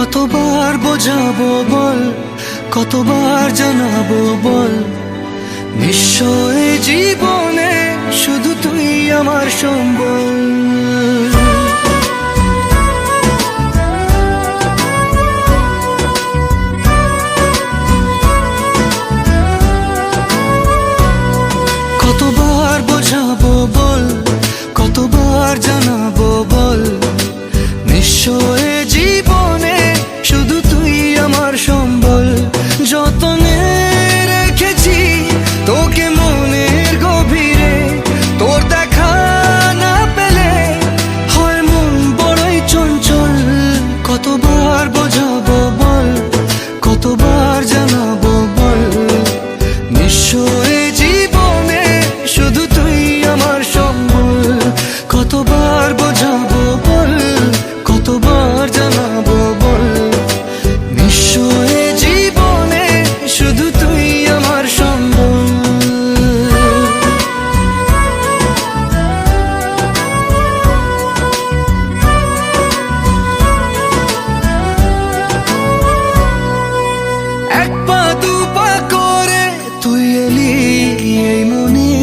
কতবার বোঝাবো বল, কতবার জানাবো বল, নিশ্চয় জীবনে শুধু তুই আমার সম্বল। কতবার বোঝাবো বল, কতবার জানাবো বল, নিশ্চয় জীবনে শুধু তুই আমার সম্বল। যতনে রেখেছি তোকে মনের গভীরে, তোর দেখা না পেলে হয় মন বড়ই চঞ্চল। কতবার বোঝাবো বল, কতবার জানাবো বল, নিশ্চয় জীবনে শুধু তুই আমার সম্বল। কতবার বোঝাবো বল, কতবার জানাবো বল, নিশ্চয় জীবনে শুধু তুই আমার সম্বল। এক পা দু পা করে তুই এলি এই মনে,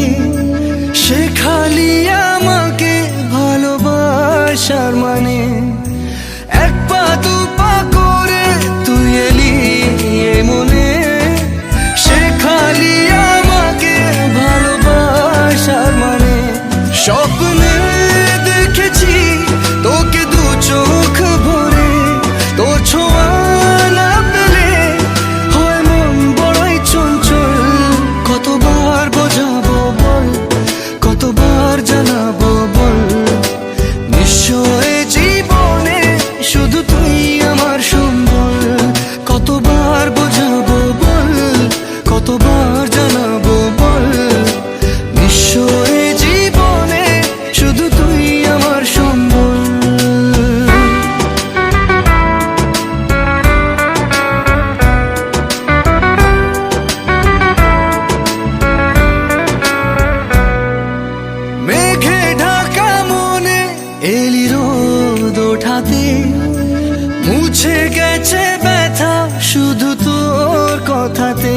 শেখালি আমাকে ভালোবাসার মানে। এক পা দু পা করে তুই এলি এই মনে, শেখালি আমাকে ভালোবাসার মানে। স্বপ্নে দেখেছি তোকে দু চোখ ভরে, তোর ছোঁয়া না পেলে হয় মন বড়ই চঞ্চল। কতবার বোঝাবো বল, কতবার জানাবো বল, নিশ্চয় জীবনে শুধু তুই আমার সম্বল। কতবার বোঝাবো বল, কতবার জানাবো বল, নিশ্চয় জীবনে শুধু তুই আমার সম্বল। মেঘে ঢাকা মনে এলি রোদ ওঠাতে, মুছে গেছে ব্যথা শুধু তোর কথাতে।